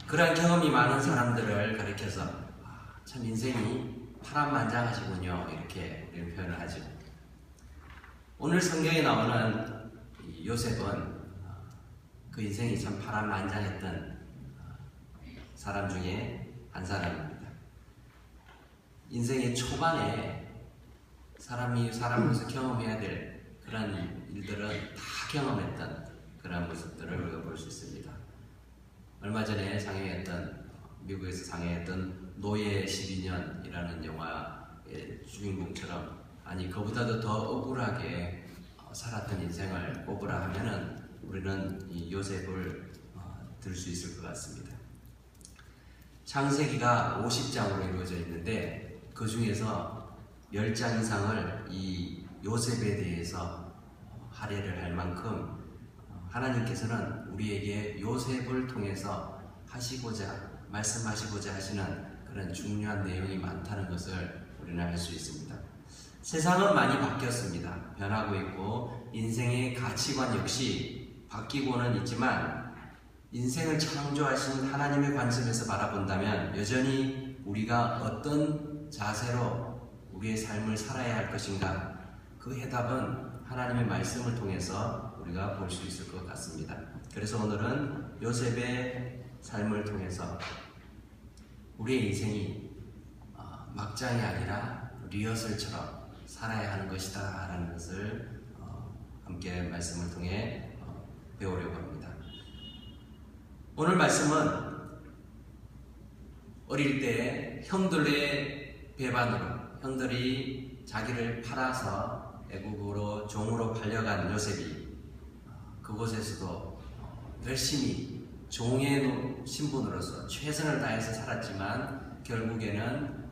그러한 경험이 많은 사람들을 가리켜서 참 인생이 파란만장하시군요, 이렇게 우리는 표현을 하죠. 오늘 성경에 나오는 요셉은 그 인생이 참 파란만장했던 사람 중에 한 사람입니다. 인생의 초반에 사람이 사람으로서 경험해야 될 그런 일들은 다 경험했던 그런 모습들을 우리가 볼 수 있습니다. 얼마 전에 상영했던, 미국에서 상영했던 노예 12년이라는 영화의 주인공처럼, 아니 그보다도 더 억울하게 살았던 인생을 꼽으라 하면은 우리는 이 요셉을 들 수 있을 것 같습니다. 창세기가 50장으로 이루어져 있는데 그 중에서 10장 이상을 이 요셉에 대해서 할애를 할 만큼 하나님께서는 우리에게 요셉을 통해서 말씀하시고자 하시는 그런 중요한 내용이 많다는 것을 우리는 알 수 있습니다. 세상은 많이 바뀌었습니다. 변하고 있고 인생의 가치관 역시 바뀌고는 있지만 인생을 창조하신 하나님의 관점에서 바라본다면 여전히 우리가 어떤 자세로 우리의 삶을 살아야 할 것인가, 그 해답은 하나님의 말씀을 통해서 우리가 볼 수 있을 것 같습니다. 그래서 오늘은 요셉의 삶을 통해서 우리의 인생이 막장이 아니라 리허설처럼 살아야 하는 것이다 라는 것을 함께 말씀을 통해 배우려고 합니다. 오늘 말씀은 어릴 때 형들의 배반으로, 형들이 자기를 팔아서 애국으로 종으로 팔려간 요셉이 그곳에서도 열심히 종의 신분으로서 최선을 다해서 살았지만 결국에는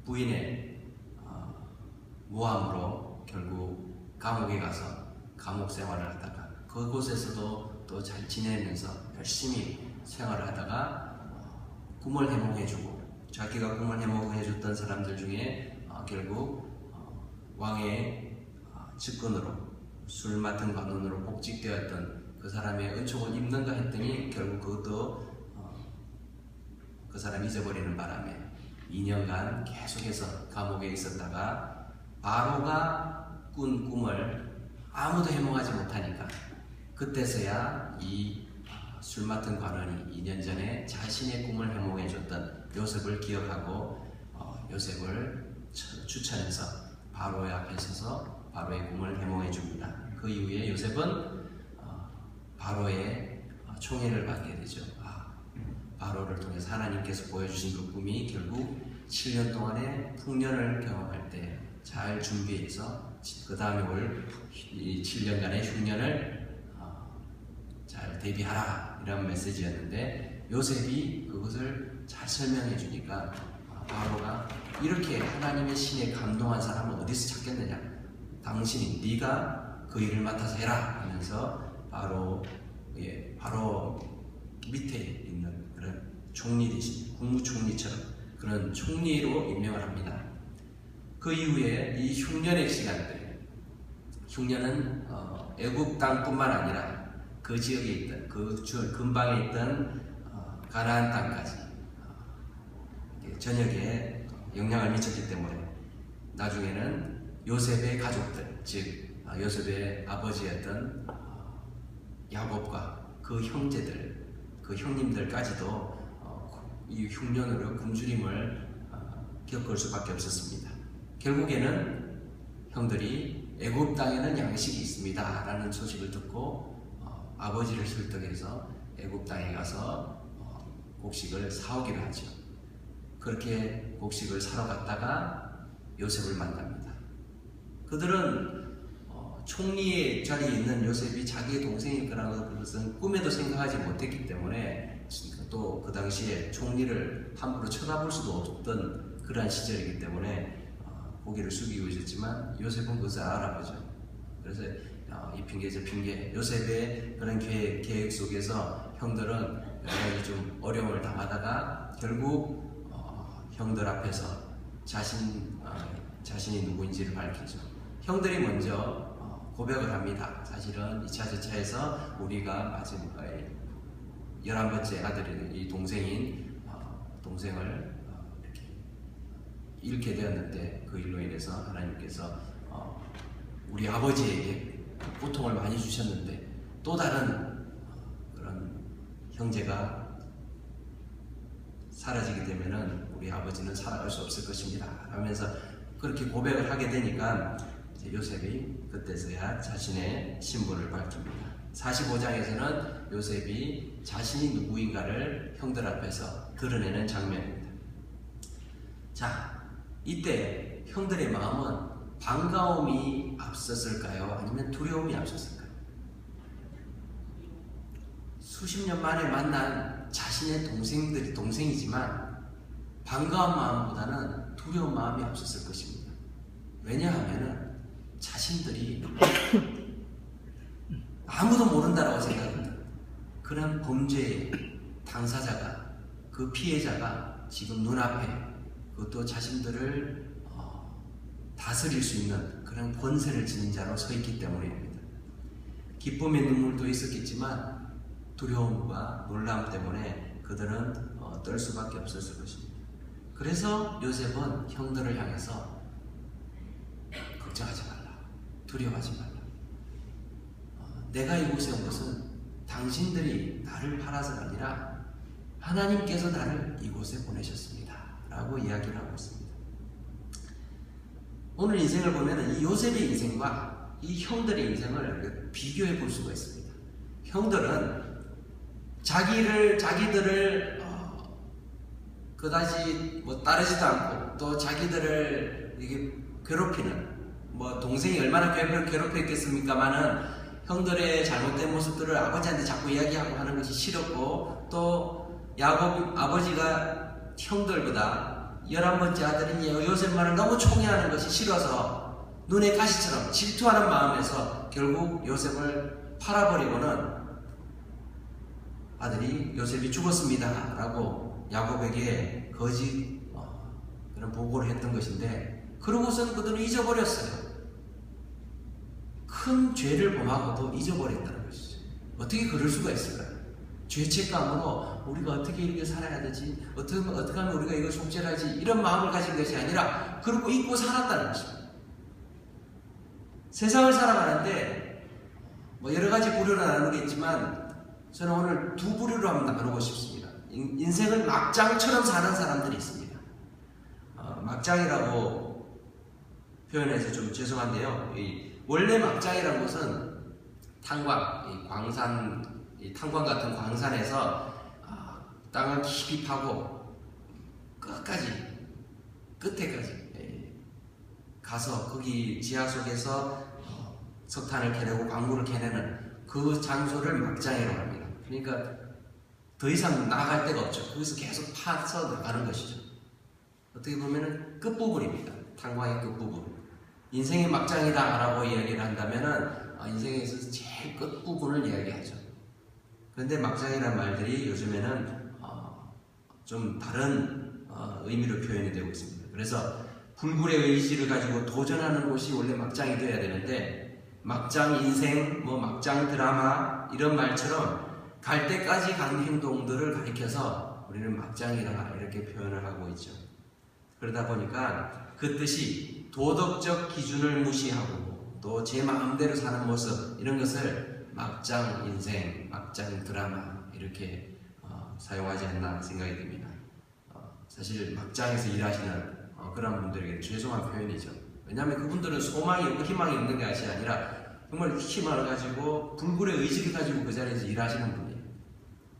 부인의 모함으로 결국 감옥에 가서 감옥 생활을 하다가 그곳에서도 또 잘 지내면서 열심히 생활을 하다가 꿈을 해몽해주고, 자기가 꿈을 해몽해줬던 사람들 중에 결국 왕의 측근으로, 술 맡은 관원으로 복직되었던 그 사람의 은총을 입는가 했더니 결국 그것도 그 사람이 잊어버리는 바람에 2년간 계속해서 감옥에 있었다가 바로가 꾼 꿈을 아무도 해몽하지 못하니까 그때서야 이 술 맡은 관원이 2년 전에 자신의 꿈을 해몽해줬던 요셉을 기억하고 요셉을 추천해서 바로의 앞에 서서 바로의 꿈을 해몽해 줍니다. 그 이후에 요셉은 바로의 총애를 받게 되죠. 바로를 통해서 하나님께서 보여주신 그 꿈이 결국 7년 동안의 풍년을 경험할 때 잘 준비해서 그 다음에 올 이 7년간의 흉년을 잘 대비하라, 이런 메시지였는데 요셉이 그것을 잘 설명해 주니까 바로가 이렇게 하나님의 신에 감동한 사람은 어디서 찾겠느냐, 당신이 네가 그 일을 맡아서 해라 하면서 바로 밑에 있는 그런 총리 대신 국무총리처럼 그런 총리로 임명을 합니다. 그 이후에 이 흉년의 시간들, 흉년은 애국 땅뿐만 아니라 그 지역에 있던, 그 근방에 있던 가나안 땅까지 전역에 영향을 미쳤기 때문에 나중에는 요셉의 가족들, 즉 요셉의 아버지였던 야곱과 그 형제들, 그 형님들까지도 이 흉년으로 굶주림을 겪을 수밖에 없었습니다. 결국에는 형들이 애굽 땅에는 양식이 있습니다 라는 소식을 듣고 아버지를 설득해서 애굽 땅에 가서 곡식을 사오기로 하죠. 그렇게 곡식을 사러 갔다가 요셉을 만납니다. 그들은 총리의 자리에 있는 요셉이 자기의 동생일 거라는 것은 꿈에도 생각하지 못했기 때문에, 또 그 당시에 총리를 함부로 쳐다볼 수도 없던 그러한 시절이기 때문에 고개를 숙이고 있었지만 요셉은 그것을 알아보죠. 그래서 이 핑계 저 핑계, 요셉의 그런 계획 속에서 형들은 여러 가지 좀 어려움을 당하다가 결국 형들 앞에서 자신이 누구인지를 밝히죠. 형들이 먼저 고백을 합니다. 사실은 2차 저차에서 우리가 11번째 아들인 이 동생인 동생을 이렇게 잃게 되었는데, 그 일로 인해서 하나님께서 우리 아버지에게 고통을 많이 주셨는데 또 다른 그런 형제가 사라지게 되면은 우리 아버지는 살아갈 수 없을 것입니다 하면서 그렇게 고백을 하게 되니까 이제 요셉이 그때서야 자신의 신분을 밝힙니다. 45장에서는 요셉이 자신이 누구인가를 형들 앞에서 드러내는 장면입니다. 자, 이때 형들의 마음은 반가움이 앞섰을까요? 아니면 두려움이 앞섰을까요? 수십 년 만에 만난 자신의 동생이지만 반가운 마음보다는 두려운 마음이 앞섰을 것입니다. 왜냐하면 자신들이 아무도 모른다라고 생각합니다. 그런 범죄의 당사자가, 그 피해자가 지금 눈앞에, 그것도 자신들을 다스릴 수 있는 그런 권세를 지닌 자로 서 있기 때문입니다. 기쁨의 눈물도 있었겠지만 두려움과 놀람 때문에 그들은 떨 수밖에 없었을 것입니다. 그래서 요셉은 형들을 향해서 걱정하지 말라, 두려워하지 말라. 내가 이곳에 온 것은 당신들이 나를 팔아서가 아니라 하나님께서 나를 이곳에 보내셨습니다 라고 이야기를 하고 있습니다. 오늘 인생을 보면 이 요셉의 인생과 이 형들의 인생을 비교해 볼 수가 있습니다. 형들은 자기들을 그다지 따르지도 않고 또 자기들을 이게 괴롭히는, 동생이 얼마나 괴롭혔겠습니까마는 형들의 잘못된 모습들을 아버지한테 자꾸 이야기하고 하는 것이 싫었고, 또 야곱 아버지가 형들보다 11번째 아들인 요셉만을 너무 총애하는 것이 싫어서 눈에 가시처럼 질투하는 마음에서 결국 요셉을 팔아버리고는 아들이 요셉이 죽었습니다 라고 야곱에게 거짓 그런 보고를 했던 것인데, 그러고서는 그들은 잊어버렸어요. 큰 죄를 범하고도 잊어버렸다는 것이죠. 어떻게 그럴 수가 있을까요? 죄책감으로 우리가 어떻게 이렇게 살아야 되지? 어떻게 하면 우리가 이걸 속죄하지? 이런 마음을 가진 것이 아니라 그러고 잊고 살았다는 것입니다. 세상을 살아가는데 여러 가지 부류로 나누겠지만 저는 오늘 두 부류로 한번 나누고 싶습니다. 인생을 막장처럼 사는 사람들이 있습니다. 막장이라고 표현해서 좀 죄송한데요. 원래 막장이라는 것은 탄광, 탄광 같은 광산에서 땅을 깊이 파고 끝에까지 가서 거기 지하 속에서 석탄을 캐내고 광물을 캐내는 그 장소를 막장이라고 합니다. 그러니까 더 이상 나갈 데가 없죠. 거기서 계속 파서 나가는 것이죠. 어떻게 보면 끝부분입니다. 탄광의 끝부분. 인생의 막장이다 라고 이야기를 한다면은 인생에서 제일 끝부분을 이야기하죠. 그런데 막장이라는 말들이 요즘에는 좀 다른 의미로 표현이 되고 있습니다. 그래서 불굴의 의지를 가지고 도전하는 곳이 원래 막장이 되어야 되는데, 막장 인생, 막장 드라마 이런 말처럼 갈 때까지 간 행동들을 가리켜서 우리는 막장이라 이렇게 표현을 하고 있죠. 그러다 보니까 그 뜻이 도덕적 기준을 무시하고 또 제 마음대로 사는 모습, 이런 것을 막장 인생, 막장 드라마 이렇게 사용하지 않나 생각이 듭니다. 사실 막장에서 일하시는 그런 분들에게 죄송한 표현이죠. 왜냐하면 그분들은 소망이 없고 희망이 없는 것이 아니라 정말 희망을 가지고 불굴의 의지를 가지고 그 자리에서 일하시는 분이에요.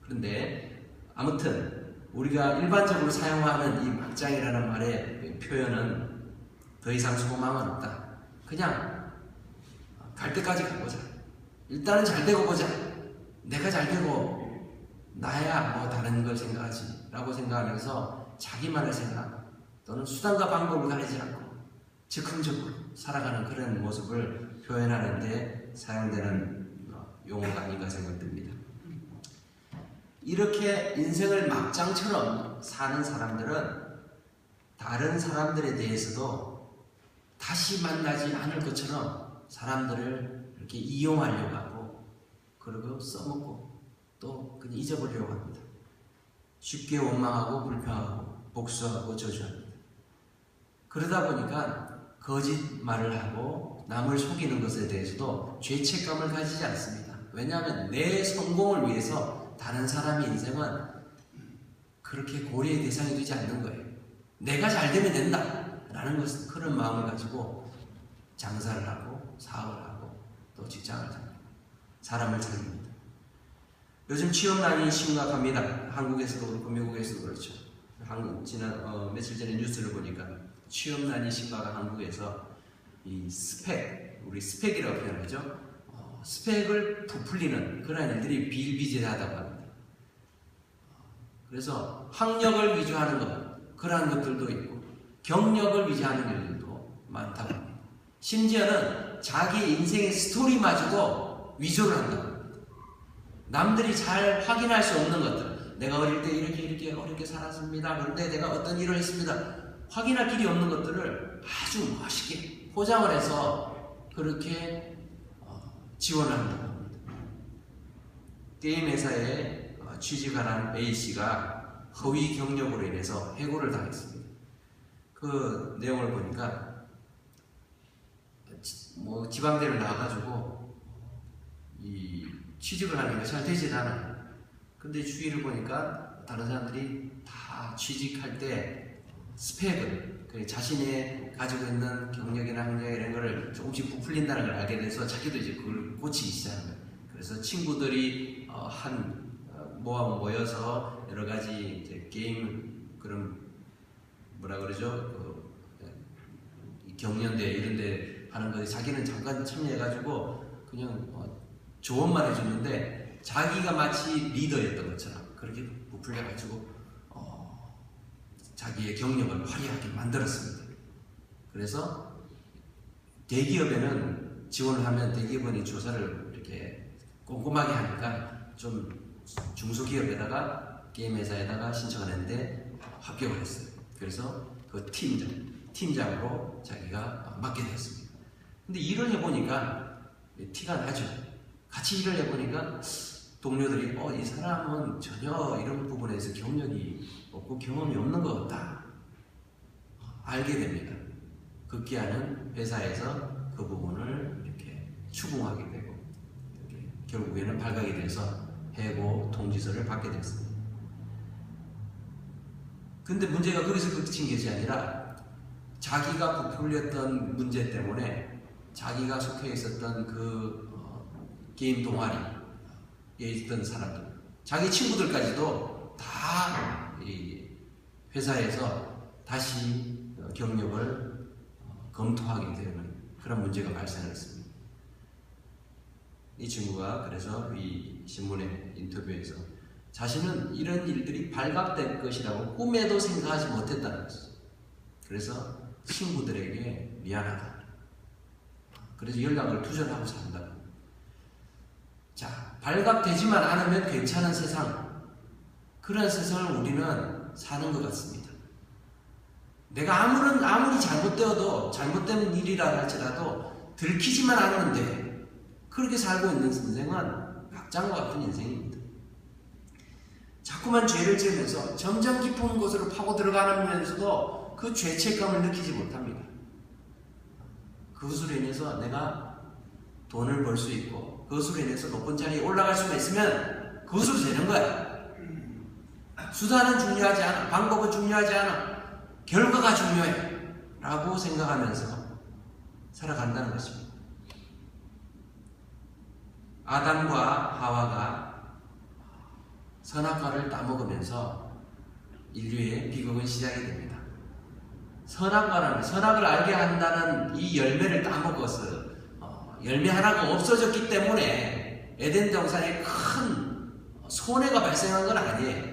그런데 아무튼 우리가 일반적으로 사용하는 이 막장이라는 말의 표현은 더 이상 소망은 없다. 그냥 갈 때까지 가보자. 일단은 잘 되고 보자. 내가 잘 되고 나야 다른 걸 생각하지 라고 생각하면서 자기만의 생각 또는 수단과 방법을 가리지 않고 즉흥적으로 살아가는 그런 모습을 표현하는 데 사용되는 용어가 아닌가 생각됩니다. 이렇게 인생을 막장처럼 사는 사람들은 다른 사람들에 대해서도 다시 만나지 않을 것처럼 사람들을 이렇게 이용하려고 하고, 그리고 써먹고 또 그냥 잊어버리려고 합니다. 쉽게 원망하고 불평하고 복수하고 저주합니다. 그러다 보니까 거짓말을 하고 남을 속이는 것에 대해서도 죄책감을 가지지 않습니다. 왜냐하면 내 성공을 위해서 다른 사람의 인생은 그렇게 고려의 대상이 되지 않는 거예요. 내가 잘 되면 된다 라는 것은 그런 마음을 가지고 장사를 하고 사업을 하고 또 직장을 잡니다. 사람을 살립니다. 요즘 취업난이 심각합니다. 한국에서도 그렇고 미국에서도 그렇죠. 며칠 전에 뉴스를 보니까 취업난이 심각한 한국에서 이 우리 스펙이라고 표현하죠. 스펙을 부풀리는 그런 일들이 비일비재하다고 합니다. 그래서 학력을 위주하는 것, 그러한 것들도 있고 경력을 위주하는 일들도 많다고 합니다. 심지어는 자기 인생의 스토리마저도 위조를 한다고 합니다. 남들이 잘 확인할 수 없는 것들, 내가 어릴 때 이렇게 어렵게 살았습니다. 그런데 내가 어떤 일을 했습니다. 확인할 길이 없는 것들을 아주 멋있게 포장을 해서 그렇게 지원한다고 합니다. 게임 회사에 취직을 한 A씨가 허위 경력으로 인해서 해고를 당했습니다. 그 내용을 보니까 지방대를 나와가지고 이 취직을 하니까 잘 되질 않아요. 근데 주위를 보니까 다른 사람들이 다 취직할 때 스펙을 자신의 가지고 있는 경력이나 학력 이런 거를 조금씩 부풀린다는 걸 알게 돼서 자기도 이제 그걸 고치기 시작한 거예요. 그래서 친구들이 모여서 여러 가지 이제 게임 그런 뭐라 그러죠? 경연대 이런 데 하는 거에 자기는 잠깐 참여해가지고 그냥 조언만 해줬는데 자기가 마치 리더였던 것처럼 그렇게 부풀려가지고 자기의 경력을 화려하게 만들었습니다. 그래서 대기업에는 지원을 하면 대기업원이 조사를 이렇게 꼼꼼하게 하니까 좀 중소기업에다가 게임 회사에다가 신청을 했는데 합격을 했어요. 그래서 그 팀장으로 자기가 맡게 되었습니다. 근데 일을 해보니까 티가 나죠. 같이 일을 해보니까 동료들이 이 사람은 전혀 이런 부분에서 경력이 없고 경험이 없는 것 같다 알게 됩니다. 급기야는 회사에서 그 부분을 이렇게 추궁하게 되고 이렇게 결국에는 발각이 돼서 해고 통지서를 받게 됐습니다. 근데 문제가 거기서 그친 것이 아니라 자기가 부풀렸던 문제 때문에 자기가 속해 있었던 그 게임 동아리에 있던 사람들, 자기 친구들까지도 다 이 회사에서 다시 경력을 검토하게 되는 그런 문제가 발생했습니다. 이 친구가 그래서 이 신문의 인터뷰에서 자신은 이런 일들이 발각될 것이라고 꿈에도 생각하지 못했다는 것이죠. 그래서 친구들에게 미안하다. 그래서 연락을 두절하고 산다. 자, 발각되지만 않으면 괜찮은 세상, 그런 세상을 우리는 사는 것 같습니다. 내가 아무리 잘못된 일이라 할지라도 들키지만 않으면 그렇게 살고 있는 인생은 박장과 같은 인생입니다. 자꾸만 죄를 지으면서 점점 깊은 곳으로 파고 들어가면서도 그 죄책감을 느끼지 못합니다. 그것으로 인해서 내가 돈을 벌 수 있고 그것으로 인해서 높은 자리에 올라갈 수가 있으면 그것으로 되는 거야. 수단은 중요하지 않아. 방법은 중요하지 않아. 결과가 중요해 라고 생각하면서 살아간다는 것입니다. 아담과 하와가 선악과를 따먹으면서 인류의 비극은 시작이 됩니다. 선악을 알게 한다는 이 열매를 따먹어서 열매 하나가 없어졌기 때문에 에덴 동산에 큰 손해가 발생한 건 아니에요.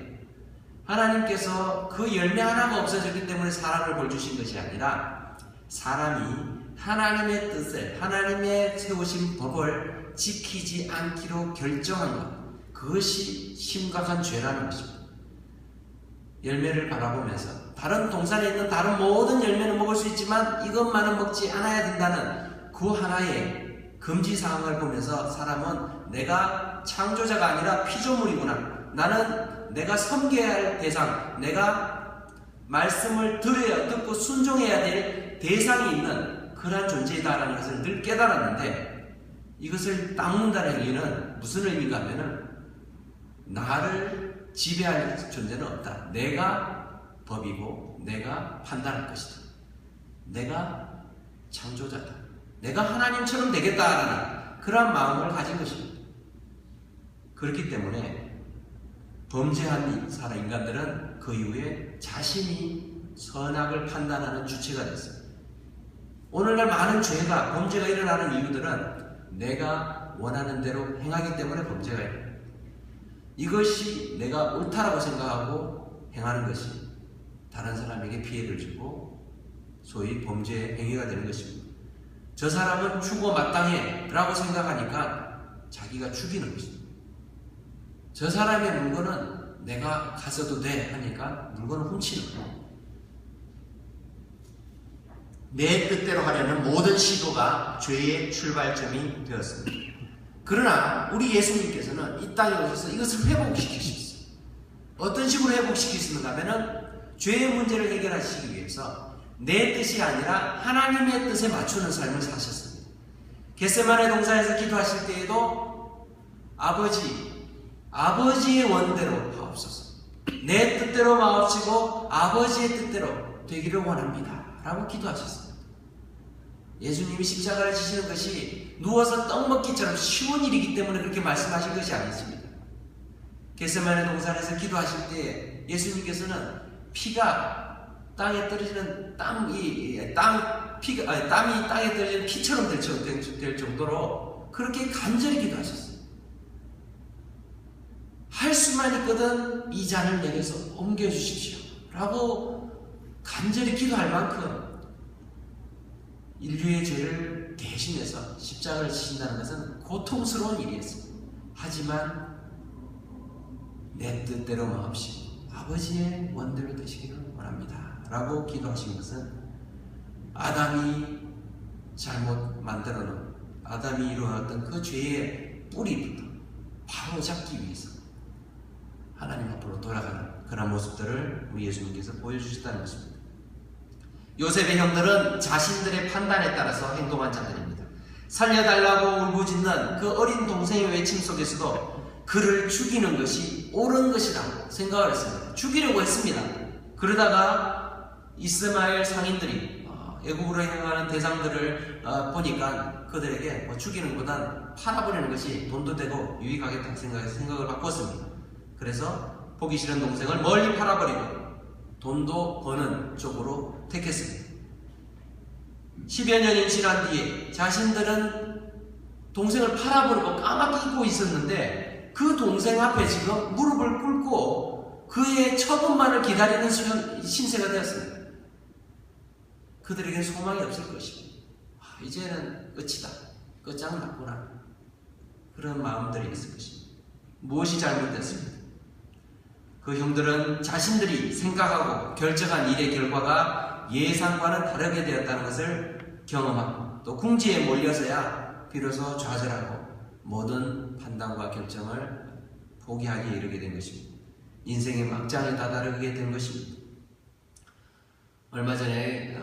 하나님께서 그 열매 하나가 없어졌기 때문에 사람을 벌주신 것이 아니라 사람이 하나님의 뜻을, 하나님의 세우신 법을 지키지 않기로 결정한 것, 그것이 심각한 죄라는 것입니다. 열매를 바라보면서 다른 동산에 있는 다른 모든 열매는 먹을 수 있지만 이것만은 먹지 않아야 된다는 그 하나의 금지 사항을 보면서 사람은 내가 내가 창조자가 아니라 피조물이구나. 나는 내가 섬겨야 할 대상, 내가 말씀을 듣고 순종해야 될 대상이 있는 그러한 존재이다라는 것을 늘 깨달았는데, 이것을 닦는다는 얘기는 무슨 의미인가 하면은 나를 지배할 존재는 없다. 내가 법이고 내가 판단할 것이다. 내가 창조자다. 내가 하나님처럼 되겠다라는 그런 마음을 가진 것입니다. 그렇기 때문에 범죄한 인간들은 그 이후에 자신이 선악을 판단하는 주체가 됐어요. 오늘날 많은 죄가, 범죄가 일어나는 이유들은 내가 원하는 대로 행하기 때문에 범죄가 일어나요. 이것이 내가 옳다라고 생각하고 행하는 것이 다른 사람에게 피해를 주고 소위 범죄 행위가 되는 것입니다. 저 사람은 죽어 마땅해 라고 생각하니까 자기가 죽이는 것입니다. 저 사람의 물건은 내가 가져도 돼 하니까 물건을 훔치는 거예요. 내 뜻대로 하려는 모든 시도가 죄의 출발점이 되었습니다. 그러나 우리 예수님께서는 이 땅에 오셔서 이것을 회복시키셨어요. 어떤 식으로 회복시키시는가 하면은 죄의 문제를 해결하시기 위해서 내 뜻이 아니라 하나님의 뜻에 맞추는 삶을 사셨습니다. 겟세마네 동산에서 기도하실 때에도 아버지의 원대로 하옵소서. 내 뜻대로 마옵시고 아버지의 뜻대로 되기를 원합니다 라고 기도하셨습니다. 예수님이 십자가를 지시는 것이 누워서 떡 먹기처럼 쉬운 일이기 때문에 그렇게 말씀하신 것이 아니십니다. 겟세마네 동산에서 기도하실 때 예수님께서는 피가 땅에 떨어지는 땀이 땅에 떨어지는 피처럼 될 정도로 그렇게 간절히 기도하셨어요. 할 수만 있거든 이 잔을 내게서 옮겨주십시오 라고 간절히 기도할 만큼 인류의 죄를 대신해서 십자가를 지신다는 것은 고통스러운 일이었습니다. 하지만 내 뜻대로 마옵시고 아버지의 원대로 되시기를 원합니다 라고 기도하신 것은 아담이 잘못 만들어 놓은, 아담이 이루어왔던 그 죄의 뿌리부터 바로 잡기 위해서 하나님 앞으로 돌아가는 그런 모습들을 우리 예수님께서 보여주셨다는 것입니다. 요셉의 형들은 자신들의 판단에 따라서 행동한 자들입니다. 살려달라고 울부짖는 그 어린 동생의 외침 속에서도 그를 죽이는 것이 옳은 것이라고 생각을 했습니다. 죽이려고 했습니다. 그러다가 이스마엘 상인들이 애국으로 행하는 대상들을 보니까 그들에게 죽이는 것보단 팔아버리는 것이 돈도 되고 유익하겠다는 생각에서 생각을 바꿨습니다. 그래서 보기 싫은 동생을 멀리 팔아버리고 돈도 버는 쪽으로 택했습니다. 10여 년이 지난 뒤에 자신들은 동생을 팔아버리고 까맣게 잊고 있었는데 그 동생 앞에 지금 무릎을 꿇고 그의 처분만을 기다리는 신세가 되었습니다. 그들에게 소망이 없을 것입니다. 이제는 끝이다. 끝장났구나. 그런 마음들이 있을 것입니다. 무엇이 잘못됐습니까? 그 형들은 자신들이 생각하고 결정한 일의 결과가 예상과는 다르게 되었다는 것을 경험하고 또 궁지에 몰려서야 비로소 좌절하고 모든 판단과 결정을 포기하기에 이르게 된 것입니다. 인생의 막장에 다다르게 된 것입니다. 얼마 전에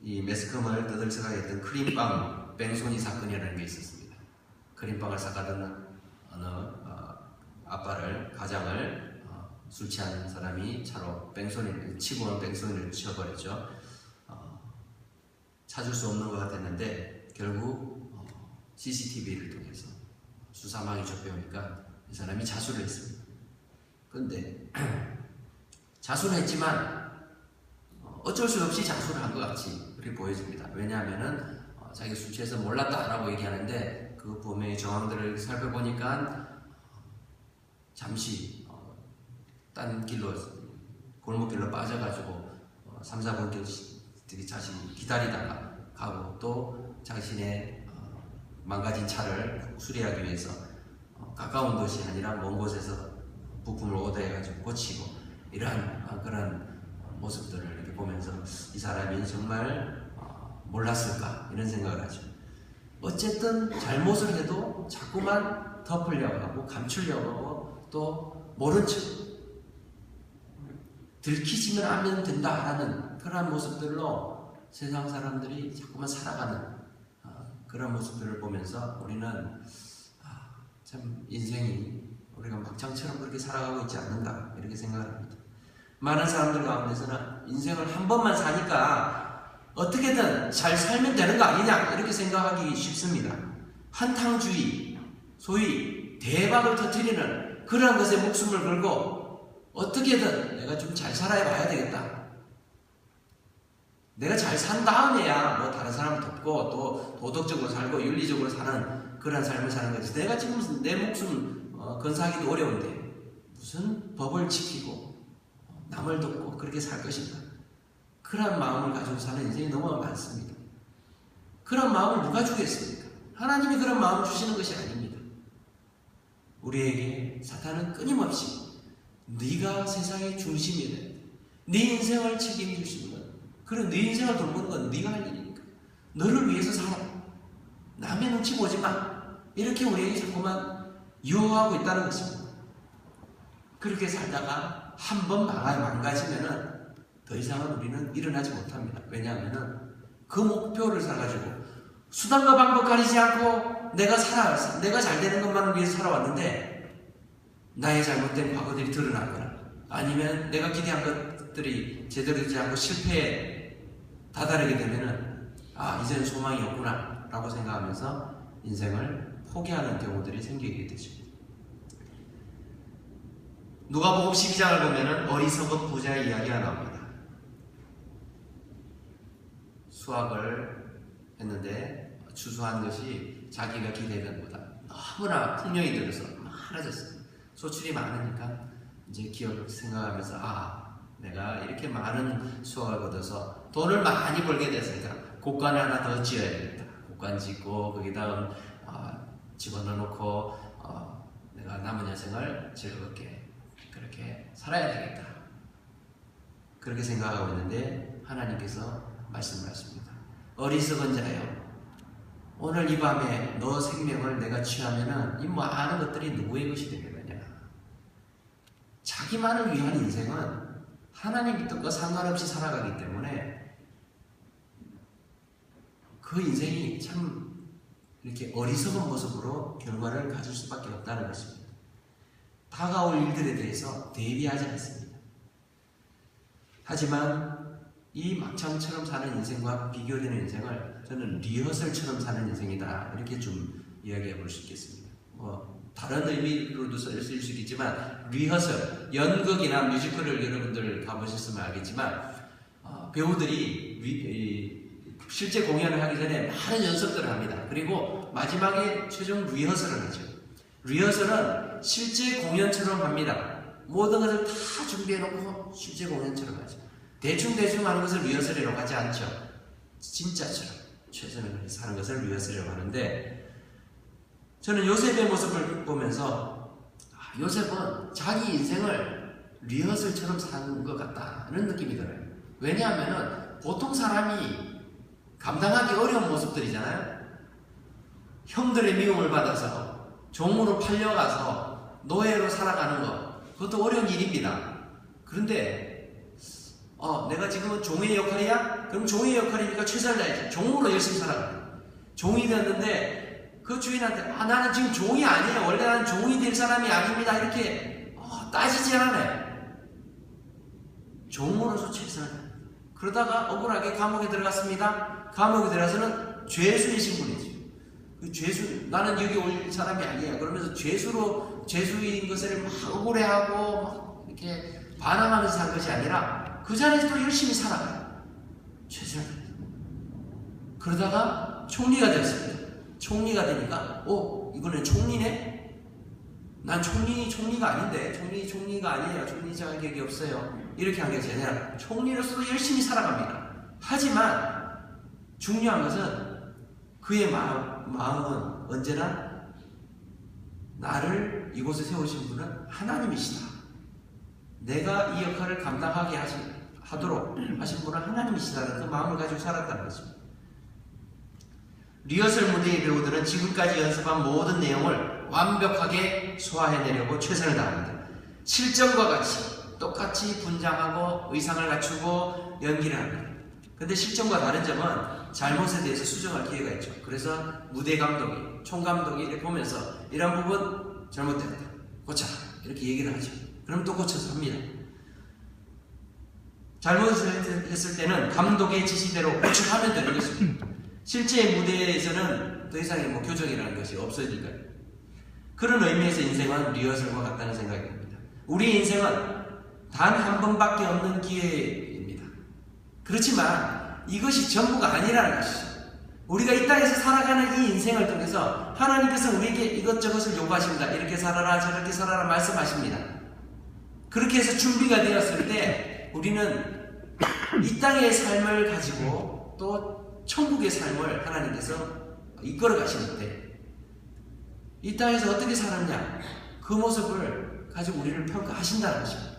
이 매스컴을 떠들썩하게 했던 크림빵 뺑소니 사건이라는 게 있었습니다. 크림빵을 삭아드는 어느 가장을 술 취한 사람이 차로 치고 온 뺑소니를 쳐버렸죠. 찾을 수 없는 것 같았는데 결국 CCTV를 통해서 수사망이 접해오니까 이 사람이 자수를 했습니다. 그런데 자수는 했지만 어쩔 수 없이 자수를 한 것 같이 그렇게 보여집니다. 왜냐하면 자기가 술 취해서 몰랐다라고 얘기하는데 그 범행의 정황들을 살펴보니까 잠시 딴 길로 골목길로 빠져가지고 3, 4분 자신이 기다리다가 가고 또 자신의 망가진 차를 수리하기 위해서 가까운 도시 아니라 먼 곳에서 부품을 오더해가지고 고치고 이러한 그런 모습들을 이렇게 보면서 이 사람이 정말 몰랐을까 이런 생각을 하죠. 어쨌든 잘못을 해도 자꾸만 덮으려고 하고 감추려고 하고 또 모른 척 들키지만 하면 된다라는 그런 모습들로 세상 사람들이 자꾸만 살아가는 그런 모습들을 보면서 우리는 참 인생이 우리가 막장처럼 그렇게 살아가고 있지 않는가 이렇게 생각을 합니다. 많은 사람들 가운데서는 인생을 한 번만 사니까 어떻게든 잘 살면 되는 거 아니냐 이렇게 생각하기 쉽습니다. 한탕주의, 소위 대박을 터뜨리는 그런 것에 목숨을 걸고 어떻게든 내가 좀 잘 살아야 봐야 되겠다. 내가 잘 산 다음에야 뭐 다른 사람을 돕고 또 도덕적으로 살고 윤리적으로 사는 그런 삶을 사는 거지. 내가 지금 내 목숨 건사하기도 어려운데 무슨 법을 지키고 남을 돕고 그렇게 살 것인가. 그런 마음을 가지고 사는 인생이 너무 많습니다. 그런 마음을 누가 주겠습니까? 하나님이 그런 마음을 주시는 것이 아닙니다. 우리에게 사탄은 끊임없이 네가 세상의 중심이 된다. 네 인생을 책임질 수 있는 그런 네 인생을 돌보는 건 네가 할 일이니까 너를 위해서 살아. 남의 눈치 보지 마. 이렇게 우리에게 자꾸만 유혹하고 있다는 것입니다. 그렇게 살다가 한 번 망가지면은 더 이상은 우리는 일어나지 못합니다. 왜냐하면은 그 목표를 사가지고 수단과 방법 가리지 않고 내가 잘 되는 것만을 위해서 살아왔는데 나의 잘못된 과거들이 드러나거나 아니면 내가 기대한 것들이 제대로 되지 않고 실패에 다다르게 되면은 이제는 소망이 없구나 라고 생각하면서 인생을 포기하는 경우들이 생기게 되죠. 누가복음 12장을 보면은 어리석은 부자의 이야기가 나옵니다. 수확을 했는데 추수한 것이 자기가 기대했던 것보다 너무나 풍년이 들어서 많아졌어요. 소출이 많으니까 이제 기업을 생각하면서 내가 이렇게 많은 수확을 거둬서 돈을 많이 벌게 됐으니까 곡간을 하나 더 지어야 되겠다. 곡간 짓고 거기다 집어넣어 놓고 내가 남은 여생을 즐겁게 그렇게 살아야 되겠다. 그렇게 생각하고 있는데 하나님께서 말씀하십니다. 어리석은 자여, 오늘 이 밤에 너 생명을 내가 취하면은 이 많은 것들이 누구의 것이 되겠느냐. 자기만을 위한 인생은 하나님 뜻과 상관없이 살아가기 때문에 그 인생이 참 이렇게 어리석은 모습으로 결과를 가질 수밖에 없다는 것입니다. 다가올 일들에 대해서 대비하지 않습니다. 하지만 이 막창처럼 사는 인생과 비교되는 인생을 저는 리허설처럼 사는 인생이다 이렇게 좀 이야기해 볼 수 있겠습니다. 다른 의미로도 쓸 수 있겠지만 리허설, 연극이나 뮤지컬을 여러분들 가보셨으면 알겠지만 배우들이 실제 공연을 하기 전에 많은 연습들을 합니다. 그리고 마지막에 최종 리허설을 하죠. 리허설은 실제 공연처럼 합니다. 모든 것을 다 준비해놓고 실제 공연처럼 하죠. 대충 하는 것을 리허설이라고 하지 않죠. 진짜처럼 최선을 다해서 하는 것을 리허설이라고 하는데, 저는 요셉의 모습을 보면서 요셉은 자기 인생을 리허설처럼 사는 것 같다는 느낌이 들어요. 왜냐하면 보통 사람이 감당하기 어려운 모습들이잖아요. 형들의 미움을 받아서 종으로 팔려가서 노예로 살아가는 것, 그것도 어려운 일입니다. 그런데 내가 지금은 종의 역할이야? 그럼 종의 역할이니까 최선을 다해야지. 종으로 열심히 살아가. 종이 되었는데 그 주인한테 나는 지금 종이 아니에요. 원래 나는 종이 될 사람이 아닙니다. 이렇게 따지지 않아요. 종으로서 최선을 다해요. 그러다가 억울하게 감옥에 들어갔습니다. 감옥에 들어가서는 죄수이신 분이죠. 그 죄수, 나는 여기 올 사람이 아니에요. 그러면서 죄수인 것을 막 억울해하고 막 이렇게 반항하면서 산 것이 아니라 그 자리에서도 열심히 살아가요. 최선을 다해서. 그러다가 총리가 되었습니다. 총리가 되니까 이번엔 총리네? 난 총리가 아닌데 총리가 아니에요. 총리 자격이 없어요. 이렇게 한 게 아니라 총리로서도 열심히 살아갑니다. 하지만 중요한 것은 그의 마음은 언제나 나를 이곳에 세우신 분은 하나님이시다. 내가 이 역할을 감당하게 하도록 하신 분은 하나님이시다는 그 마음을 가지고 살았다는 것입니다. 리허설 무대의 배우들은 지금까지 연습한 모든 내용을 완벽하게 소화해내려고 최선을 다합니다. 실전과 같이 똑같이 분장하고 의상을 갖추고 연기를 합니다. 근데 실전과 다른 점은 잘못에 대해서 수정할 기회가 있죠. 그래서 무대 감독이, 총감독이 이렇게 보면서 이런 부분 잘못됐다, 고쳐라, 이렇게 얘기를 하죠. 그럼 또 고쳐서 합니다. 잘못을 했을 때는 감독의 지시대로 고쳐하면 되는 것입니다. 실제 무대에서는 더 이상의 교정이라는 것이 없어지니까요. 그런 의미에서 인생은 리허설과 같다는 생각이 듭니다. 우리 인생은 단 한 번밖에 없는 기회입니다. 그렇지만 이것이 전부가 아니라는 것이죠. 우리가 이 땅에서 살아가는 이 인생을 통해서 하나님께서 우리에게 이것저것을 요구하십니다. 이렇게 살아라, 저렇게 살아라 말씀하십니다. 그렇게 해서 준비가 되었을 때 우리는 이 땅의 삶을 가지고 또 천국의 삶을 하나님께서 이끌어 가시는데, 이 땅에서 어떻게 살았냐, 그 모습을 가지고 우리를 평가하신다는 것입니다.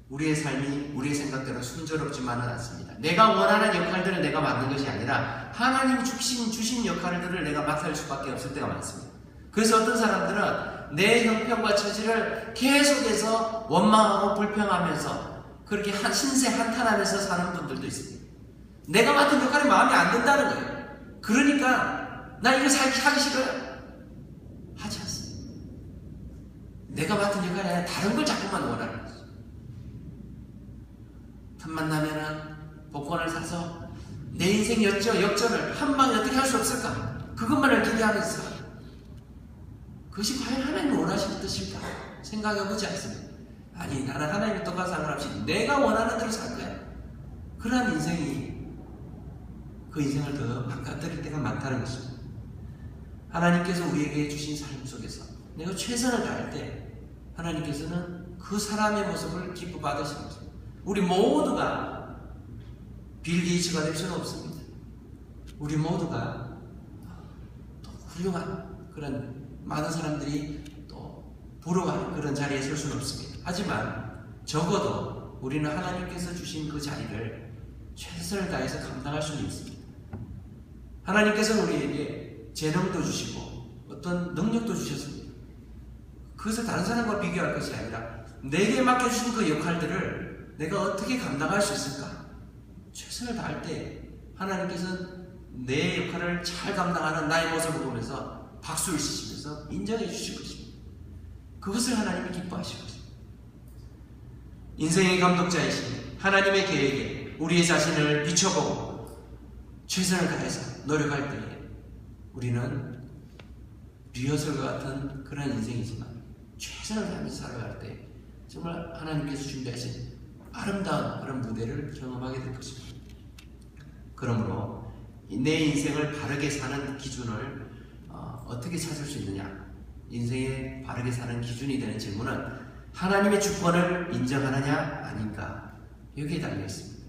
우리의 삶이 우리의 생각대로 순조롭지만은 않습니다. 내가 원하는 역할들을 내가 맡는 것이 아니라 하나님이 주신 역할들을 내가 맡을 수밖에 없을 때가 많습니다. 그래서 어떤 사람들은 내 형편과 처지를 계속해서 원망하고 불평하면서 그렇게 신세 한탄하면서 사는 분들도 있습니다. 내가 맡은 역할이 마음에 안 든다는 거예요. 그러니까 나 이거 하기 싫어요. 하지 않습니다. 내가 맡은 역할이 아니라 다른 걸 자꾸만 원하는 거죠. 틈만 나면은 복권을 사서 내 인생 역전을 한 방에 어떻게 할 수 없을까? 그것만을 기대하면서 그것이 과연 하나님이 원하시는 뜻일까? 생각해보지 않습니다. 아니, 나는 하나님의 뜻과 상관없이 내가 원하는 대로 살 거야. 그러한 인생이 그 인생을 더 망가뜨릴 때가 많다는 것입니다. 하나님께서 우리에게 주신 삶 속에서 내가 최선을 다할 때 하나님께서는 그 사람의 모습을 기뻐 받으시는 것입니다. 우리 모두가 빌 게이츠가 될 수는 없습니다. 우리 모두가 또 훌륭한 그런 많은 사람들이 또 부러워하는 그런 자리에 설 수는 없습니다. 하지만 적어도 우리는 하나님께서 주신 그 자리를 최선을 다해서 감당할 수는 있습니다. 하나님께서는 우리에게 재능도 주시고 어떤 능력도 주셨습니다. 그것을 다른 사람과 비교할 것이 아니라 내게 맡겨주신 그 역할들을 내가 어떻게 감당할 수 있을까? 최선을 다할 때 하나님께서는 내 역할을 잘 감당하는 나의 모습을 보면서 박수를 치시면서 인정해 주실 것입니다. 그것을 하나님이 기뻐하실 것입니다. 인생의 감독자이신 하나님의 계획에 우리의 자신을 비춰보고 최선을 다해서 노력할 때에 우리는 리허설과 같은 그런 인생이지만 최선을 다하면서 살아갈 때 정말 하나님께서 준비하신 아름다운 그런 무대를 경험하게 될 것입니다. 그러므로 내 인생을 바르게 사는 기준을 어떻게 찾을 수 있느냐? 인생에 바르게 사는 기준이 되는 질문은 하나님의 주권을 인정하느냐 아닌가, 여기에 달려 있습니다.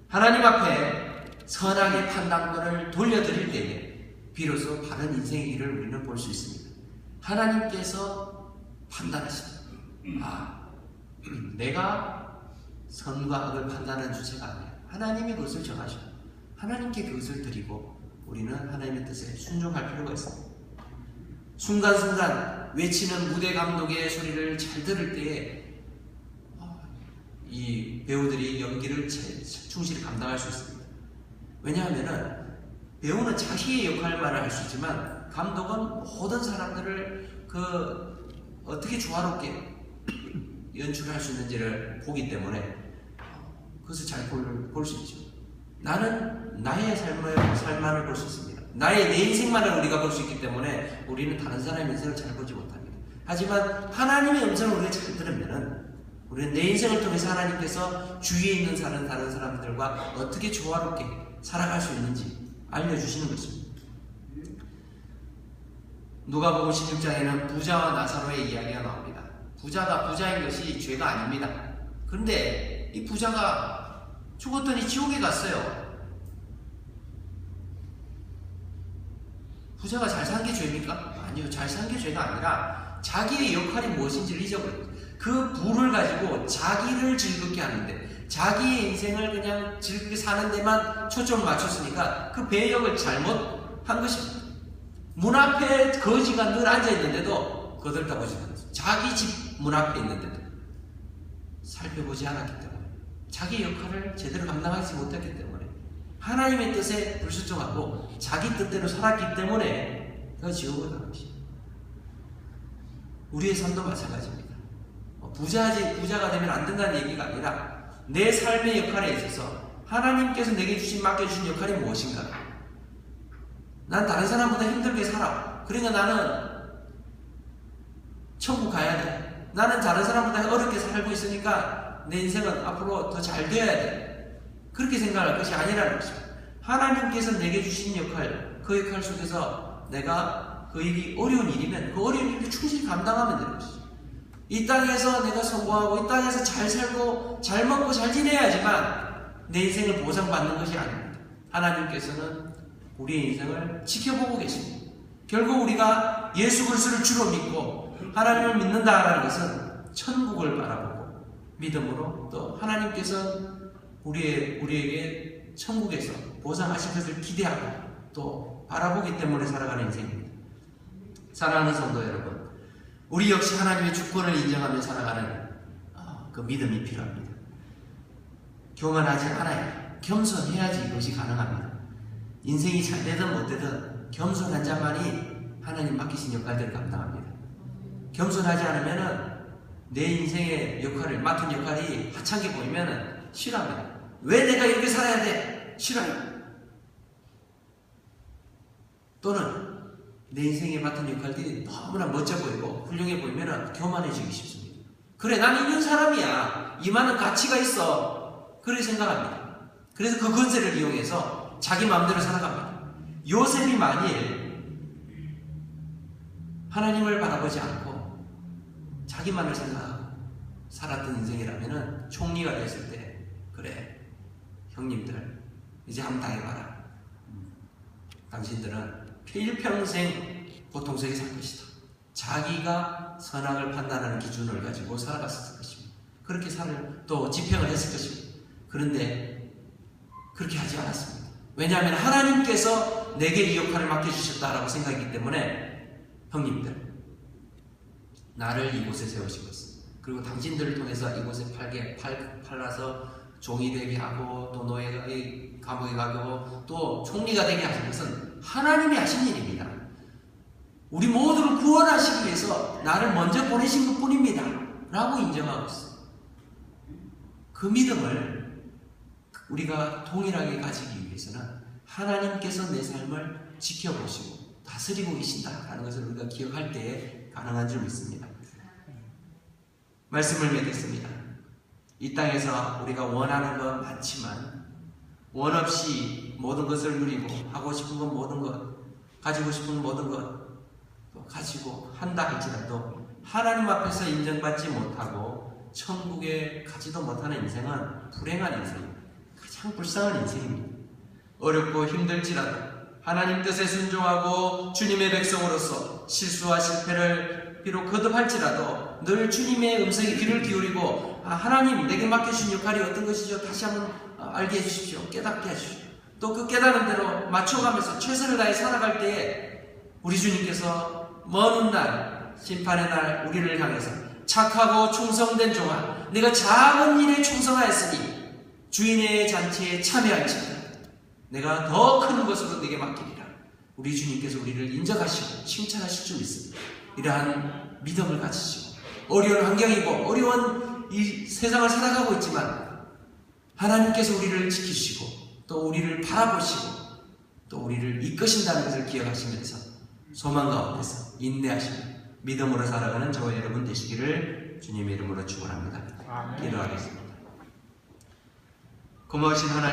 하나님 앞에 선하게 판단권을 돌려드릴 때에 비로소 바른 인생의 길을 우리는 볼 수 있습니다. 하나님께서 판단하십니다. 내가 선과 악을 판단하는 주체가 아니라 하나님이 그것을 정하시고 하나님께 그것을 드리고 우리는 하나님의 뜻에 순종할 필요가 있습니다. 순간순간 외치는 무대 감독의 소리를 잘 들을 때에 이 배우들이 연기를 충실히 감당할 수 있습니다. 왜냐하면 배우는 자기의 역할만을 할 수 있지만 감독은 모든 사람들을 어떻게 조화롭게 연출할 수 있는지를 보기 때문에 그것을 잘 볼 수 있죠. 나는 나의 삶만을 볼 수 있습니다. 내 인생만을 우리가 볼 수 있기 때문에 우리는 다른 사람의 인생을 잘 보지 못합니다. 하지만 하나님의 음성을 우리가 잘 들으면은 우리는 내 인생을 통해서 하나님께서 주위에 있는 다른 사람들과 어떻게 조화롭게 살아갈 수 있는지 알려주시는 것입니다. 누가복음 16장에는 부자와 나사로의 이야기가 나옵니다. 부자가 부자인 것이 죄가 아닙니다. 그런데 이 부자가 죽었더니 지옥에 갔어요. 부자가 잘 산 게 죄입니까? 아니요. 잘 산 게 죄가 아니라 자기의 역할이 무엇인지를 잊어버립니다. 그 부를 가지고 자기를 즐겁게 하는데, 자기의 인생을 그냥 즐겁게 사는 데만 초점을 맞췄으니까 그 배역을 잘못한 것입니다. 문 앞에 거지가 늘 앉아있는데도 거들떠보지 않았어요. 자기 집 문 앞에 있는데도 살펴보지 않았기 때문에, 자기 역할을 제대로 감당하지 못했기 때문에, 하나님의 뜻에 불순종하고 자기 뜻대로 살았기 때문에 그 지옥을 간 것입니다. 우리의 삶도 마찬가지입니다. 부자가 되면 안 된다는 얘기가 아니라 내 삶의 역할에 있어서 하나님께서 내게 맡겨주신 역할이 무엇인가? 난 다른 사람보다 힘들게 살아. 그러니까 나는 천국 가야 돼. 나는 다른 사람보다 어렵게 살고 있으니까 내 인생은 앞으로 더 잘 되어야 돼. 그렇게 생각할 것이 아니라는 것입니다. 하나님께서 내게 주신 역할, 그 역할 속에서 내가 그 일이 어려운 일이면 그 어려운 일을 충실히 감당하면 되는 것이죠. 이 땅에서 내가 성공하고 이 땅에서 잘 살고 잘 먹고 잘 지내야지만 내 인생을 보상받는 것이 아닙니다. 하나님께서는 우리의 인생을 지켜보고 계십니다. 결국 우리가 예수 그리스도를 주로 믿고 하나님을 믿는다라는 것은 천국을 바라보고 믿음으로, 또 하나님께서 우리에게 천국에서 보상하실 것을 기대하고 또 바라보기 때문에 살아가는 인생입니다. 사랑하는 성도 여러분, 우리 역시 하나님의 주권을 인정하며 살아가는 그 믿음이 필요합니다. 교만하지 않아야, 겸손해야지 이것이 가능합니다. 인생이 잘 되든 못 되든 겸손한 자만이 하나님 맡기신 역할들을 감당합니다. 겸손하지 않으면은 내 인생의 역할을, 맡은 역할이 하찮게 보이면은 싫어합니다. 왜 내가 이렇게 살아야 돼? 싫어요. 또는 내 인생에 맡은 역할들이 너무나 멋져 보이고 훌륭해 보이면은 교만해지기 쉽습니다. 그래, 난 이런 사람이야. 이만한 가치가 있어. 그렇게 생각합니다. 그래서 그 권세를 이용해서 자기 마음대로 살아갑니다. 요셉이 만일 하나님을 바라보지 않고 자기만을 생각하고 살았던 인생이라면은 총리가 됐을 때, 그래, 형님들 이제 한번 당해봐라. 당신들은 일평생 고통 속에 살 것이다. 자기가 선악을 판단하는 기준을 가지고 살아갔을 것입니다. 그렇게 또 집행을 했을 것입니다. 그런데 그렇게 하지 않았습니다. 왜냐하면 하나님께서 내게 이 역할을 맡겨주셨다라고 생각했기 때문에, 형님들, 나를 이곳에 세우신 것은, 그리고 당신들을 통해서 이곳에 팔아서 종이 되게 하고 또 노예가 감옥에 가고 또 총리가 되게 하신 것은 하나님이 하신 일입니다. 우리 모두를 구원하시기 위해서 나를 먼저 보내신 것 뿐입니다 라고 인정하고 있어요. 그 믿음을 우리가 동일하게 가지기 위해서는 하나님께서 내 삶을 지켜보시고 다스리고 계신다라는 것을 우리가 기억할 때에 가능한 줄 믿습니다. 말씀을 맺겠습니다. 이 땅에서 우리가 원하는 건 많지만 원 없이 모든 것을 누리고 하고 싶은 건 모든 것, 가지고 싶은 모든 것 가지고 한다 할지라도 하나님 앞에서 인정받지 못하고 천국에 가지도 못하는 인생은 불행한 인생입니다. 가장 불쌍한 인생입니다. 어렵고 힘들지라도 하나님 뜻에 순종하고 주님의 백성으로서 실수와 실패를 비록 거듭할지라도 늘 주님의 음성에 귀를 기울이고, 하나님 내게 맡겨주신 역할이 어떤 것이죠? 다시 한번 알게 해주십시오. 깨닫게 해주십시오. 또 그 깨달은 대로 맞춰가면서 최선을 다해 살아갈 때에 우리 주님께서 먼 훗날 심판의 날 우리를 향해서 착하고 충성된 종아, 내가 작은 일에 충성하였으니 주인의 잔치에 참여할지어다. 내가 더 큰 것으로 네게 맡기리라. 우리 주님께서 우리를 인정하시고 칭찬하실 줄 믿습니다. 이러한 믿음을 가지시고, 어려운 환경이고 어려운 이 세상을 살아가고 있지만 하나님께서 우리를 지키시고 또 우리를 바라보시고 또 우리를 이끄신다는 것을 기억하시면서 소망 가운데서 인내하시며 믿음으로 살아가는 저와 여러분 되시기를 주님의 이름으로 축원합니다. 기도하겠습니다. 고마우신 하나님,